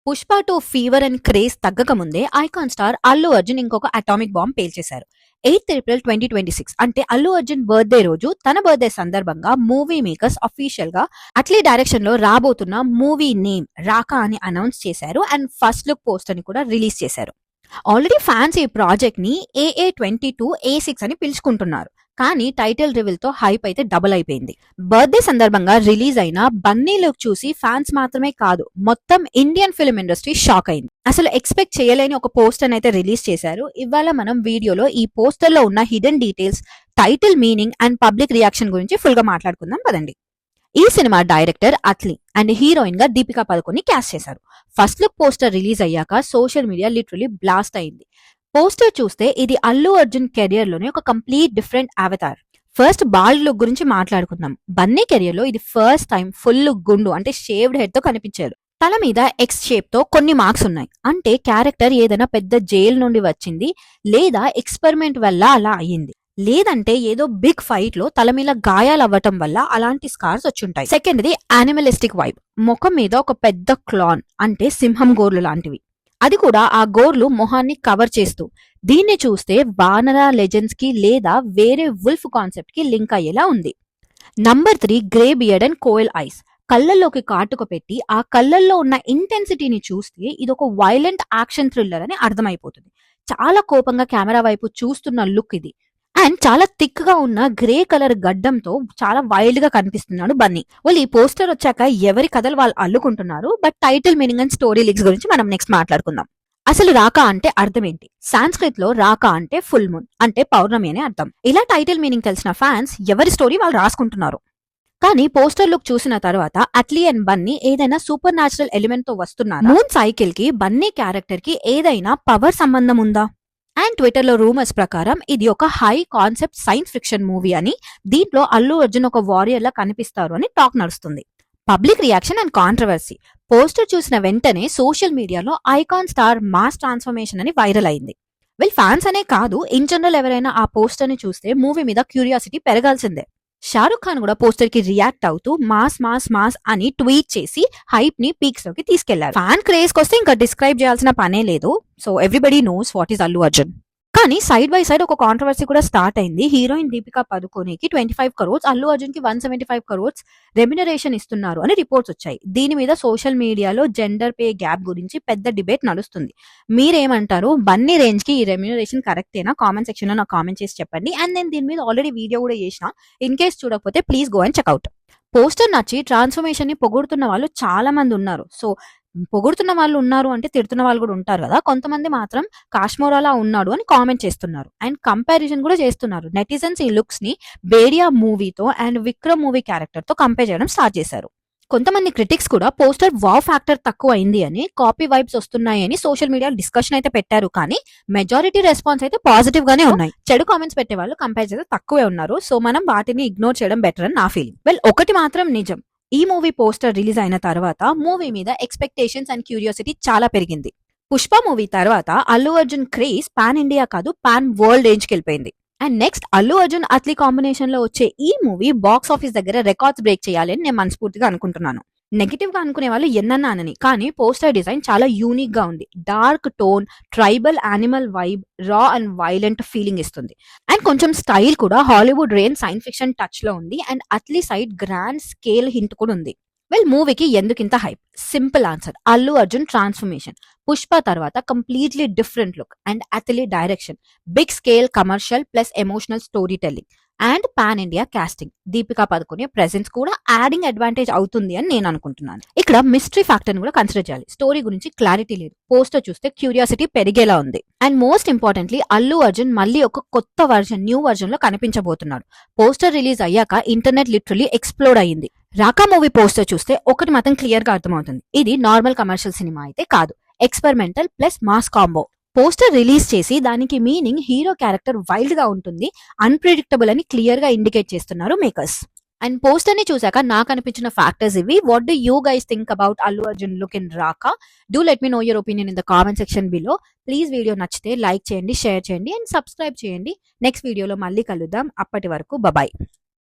Pushpa 2 fever and craze తగ్గకముందే icon star Allu Arjun ఇంకొక atomic bomb పేల్చేశారు. 8th April 2026 అంటే అల్లు అర్జున్ బర్త్డే రోజు తన బర్త్డే సందర్భంగా మూవీ మేకర్స్ అఫీషియల్ గా అట్లీ డైరెక్షన్ లో రాబోతున్న మూవీ నేమ్ రాకా అని అనౌన్స్ చేశారు అండ్ ఫస్ట్ లుక్ పోస్టర్ ని కూడా రిలీజ్ చేశారు. ఆల్రెడీ ఫ్యాన్స్ ఈ ప్రాజెక్ట్ ని AA22A6 అని పిలుచుకుంటున్నారు. కానీ టైటిల్ రివీల్ తో హైప్ అయితే డబుల్ అయిపోయింది. బర్త్డే సందర్భంగా రిలీజ్ అయిన బన్నీ లుక్ చూసి ఫ్యాన్స్ మాత్రమే కాదు మొత్తం ఇండియన్ ఫిల్మ్ ఇండస్ట్రీ షాక్ అయింది. అసలు ఎక్స్పెక్ట్ చేయలేని ఒక పోస్టర్ అయితే రిలీజ్ చేశారు. ఇవాళ మనం వీడియోలో ఈ పోస్టర్ లో ఉన్న hidden details, title meaning and public reaction గురించి ఫుల్ గా మాట్లాడుకుందాం పదండి. ఈ cinema director Atlee and heroine గా దీపికా పదుకొని క్యాస్ట్ చేశారు. ఫస్ట్ లుక్ పోస్టర్ రిలీజ్ అయ్యాక సోషల్ మీడియా లిటరలీ బ్లాస్ట్ అయింది. పోస్టర్ చూస్తే ఇది అల్లు అర్జున్ కెరియర్ లోనే ఒక కంప్లీట్ డిఫరెంట్ అవతార్. ఫస్ట్ బాల్డ్ లుక్ గురించి మాట్లాడుకుందాం. బన్నీ కెరియర్ లో ఇది ఫస్ట్ టైం ఫుల్ గుండు అంటే షేవ్డ్ హెడ్ తో కనిపించారు. తల మీద ఎక్స్ షేప్ తో కొన్ని మార్క్స్ ఉన్నాయి. అంటే క్యారెక్టర్ ఏదైనా పెద్ద జైల్ నుండి వచ్చింది లేదా ఎక్స్పెరిమెంట్ వల్ల అలా అయ్యింది, లేదంటే ఏదో బిగ్ ఫైట్ లో తల మీద గాయాలు అవ్వటం వల్ల అలాంటి స్కార్స్ వచ్చుంటాయి. సెకండ్ది యానిమలిస్టిక్ వైబ్. ముఖం మీద ఒక పెద్ద క్లాన్ అంటే సింహం గోర్లు లాంటివి, అది కూడా ఆ గోర్లు మొహాన్ని కవర్ చేస్తూ. దీన్ని చూస్తే వానర లెజెండ్స్ కి లేదా వేరే వుల్ఫ్ కాన్సెప్ట్ కి లింక్ అయ్యేలా ఉంది. Number 3 grey beard and kohl eyes. కళ్ళల్లోకి కాటుక పెట్టి ఆ కళ్ళల్లో ఉన్న ఇంటెన్సిటీని చూస్తే ఇదొక వైలెంట్ యాక్షన్ థ్రిల్లర్ అని అర్థమైపోతుంది. చాలా కోపంగా కెమెరా వైపు చూస్తున్న లుక్ ఇది. అండ్ చాలా థిక్ గా ఉన్న గ్రే కలర్ గడ్డంతో చాలా వైల్డ్ గా కనిపిస్తున్నాడు బన్నీ. వాళ్ళు ఈ పోస్టర్ వచ్చాక ఎవరి కథలు వాళ్ళు అల్లుకుంటున్నారు. But title meaning and story links గురించి మనం నెక్స్ట్ మాట్లాడుకుందాం. అసలు రాకా అంటే అర్థం ఏంటి? సాంస్క్రిట్ లో రాకా అంటే ఫుల్ మూన్ అంటే పౌర్ణమి అని అర్థం. ఇలా టైటిల్ మీనింగ్ తెలిసిన ఫ్యాన్స్ ఎవరి స్టోరీ వాళ్ళు రాసుకుంటున్నారు. కానీ పోస్టర్ లుక్ చూసిన తర్వాత అట్లీ అండ్ బన్నీ ఏదైనా సూపర్ న్యాచురల్ ఎలిమెంట్ తో వస్తున్నారు. మూన్ సైకిల్ కి బన్నీ క్యారెక్టర్ కి ఏదైనా పవర్ సంబంధం ఉందా? అండ్ ట్విట్టర్ లో రూమర్స్ ప్రకారం ఇది ఒక high concept science fiction movie అని, దీంట్లో అల్లు అర్జున్ ఒక వారియర్ లా కనిపిస్తారు అని టాక్ నడుస్తుంది. Public reaction and controversy. Poster చూసిన వెంటనే సోషల్ మీడియాలో ఐకాన్ స్టార్ మాస్ ట్రాన్స్ఫర్మేషన్ అని వైరల్ అయింది. వెల్ ఫ్యాన్స్ అనే కాదు, ఇన్ జనరల్ ఎవరైనా ఆ పోస్టర్ ని చూస్తే మూవీ మీద క్యూరియాసిటీ పెరగాల్సిందే. షారుఖ్ ఖాన్ కూడా పోస్టర్ కి రియాక్ట్ అవుతూ మాస్ మాస్ మాస్ అని ట్వీట్ చేసి హైప్ ని పీక్స్ లోకి తీసుకెళ్లారు. ఫ్యాన్ క్రేజ్ వస్తే ఇంకా డిస్క్రైబ్ చేయాల్సిన పనే లేదు. So everybody knows what is Allu Arjun. కానీ సైడ్ బై సైడ్ ఒక కాంట్రవర్సీ కూడా స్టార్ట్ అయింది. హీరోయిన్ దీపికా పదుకోనికి 25 crores, అల్లు అర్జున్ కి 175 crores రెమ్యునరేషన్ ఇస్తున్నారు అని రిపోర్ట్స్ వచ్చాయి. దీని మీద సోషల్ మీడియాలో జెండర్ పే గ్యాప్ గురించి పెద్ద డిబేట్ నడుస్తుంది. మీరేమంటారు? బన్నీ రేంజ్ కి ఈ రెమ్యునరేషన్ కరెక్టేనా? కామెంట్ సెక్షన్ లో నాకు కామెంట్ చేసి చెప్పండి. అండ్ నేను దీని మీద ఆల్రెడీ వీడియో కూడా చేసిన. ఇన్ కేస్ చూడకపోతే please go and checkout. Poster నచ్చి ట్రాన్స్ఫర్మేషన్ ని పొగుడుతున్న వాళ్ళు చాలా మంది ఉన్నారు. సో పొగుడుతున్న వాళ్ళు ఉన్నారు అంటే తిడుతున్న వాళ్ళు కూడా ఉంటారు కదా. కొంతమంది మాత్రం కాశ్మోరాలా ఉన్నాడు అని కామెంట్ చేస్తున్నారు అండ్ కంపారిజన్ కూడా చేస్తున్నారు. నెటిజన్స్ ఈ లుక్స్ ని బేడియా మూవీతో అండ్ విక్రమ్ మూవీ క్యారెక్టర్ తో కంపేర్ చేయడం స్టార్ట్ చేశారు. కొంతమంది క్రిటిక్స్ కూడా పోస్టర్ వావ్ ఫ్యాక్టర్ తక్కువ అయింది అని, కాపీ వైబ్స్ వస్తున్నాయని సోషల్ మీడియా డిస్కషన్ అయితే పెట్టారు. కానీ మెజారిటీ రెస్పాన్స్ అయితే పాజిటివ్ గానే ఉన్నాయి. చెడు కామెంట్స్ పెట్టే వాళ్ళు కంపేర్ చేస్తే తక్కువే ఉన్నారు. సో మనం వాటిని ఇగ్నోర్ చేయడం బెటర్ అని నా ఫీలింగ్. వెల్ ఒకటి మాత్రం నిజం, ఈ మూవీ పోస్టర్ రిలీజ్ అయిన తర్వాత మూవీ మీద ఎక్స్పెక్టేషన్స్ అండ్ క్యూరియాసిటీ చాలా పెరిగింది. పుష్ప మూవీ తర్వాత Allu Arjun craze pan India కాదు పాన్ వరల్డ్ రేంజ్ కి వెళ్ళిపోయింది. And next Allu Arjun Atlee combination లో వచ్చే ఈ మూవీ బాక్స్ ఆఫీస్ దగ్గర రికార్డ్స్ బ్రేక్ చేయాలని నేను మనస్ఫూర్తిగా అనుకుంటున్నాను. నెగిటివ్ గా అనుకునే వాళ్ళు ఎన్నన్నానని, కానీ పోస్టర్ డిజైన్ చాలా యూనిక్ గా ఉంది. Dark tone, tribal animal vibe, raw and violent feeling ఇస్తుంది. అండ్ కొంచెం స్టైల్ కూడా Hollywood range science fiction touch లో ఉంది. And Atlee side grand scale hint కూడా ఉంది. వెల్ మూవీకి ఎందుకింత hype? Simple answer, Allu Arjun transformation. Pushpa తర్వాత completely different look and Atlee direction, big scale commercial plus emotional story telling and pan India casting. Deepika Padukone presence కూడా adding advantage అవుతుంది అని నేను అనుకుంటున్నాను. ఇక్కడ మిస్టరీ ఫ్యాక్టర్ కూడా కన్సిడర్ చేయాలి. స్టోరీ గురించి క్లారిటీ లేదు. పోస్టర్ చూస్తే క్యూరియాసిటీ పెరిగేలా ఉంది. And most importantly Allu Arjun మళ్ళీ ఒక కొత్త వర్జన్, న్యూ వర్జన్ లో కనిపించబోతున్నాడు. పోస్టర్ రిలీజ్ అయ్యాక ఇంటర్నెట్ లిటరలీ ఎక్స్ప్లోడ్ అయ్యింది. రాకా మూవీ పోస్టర్ చూస్తే ఒకటి మాత్రం క్లియర్ గా అర్థమవుతుంది, ఇది నార్మల్ కమర్షియల్ సినిమా అయితే కాదు, experimental plus mass combo. Poster release చేసి దానికి మీనింగ్ హీరో క్యారెక్టర్ వైల్డ్ గా ఉంటుంది, అన్ప్రెడిక్టబుల్ అని క్లియర్ గా ఇండికేట్ చేస్తున్నారు మేకర్స్. అండ్ పోస్టర్ ని చూసాక నాకు అనిపించిన ఫ్యాక్టర్స్ ఇవి. What do you guys think about Allu Arjun look in Raaka? Do let me know your opinion in the comment section below. Please video నచ్చితే లైక్ చేయండి, షేర్ చేయండి అండ్ సబ్స్క్రైబ్ చేయండి. నెక్స్ట్ వీడియోలో మళ్ళీ కలుద్దాం. అప్పటి వరకు బాయ్.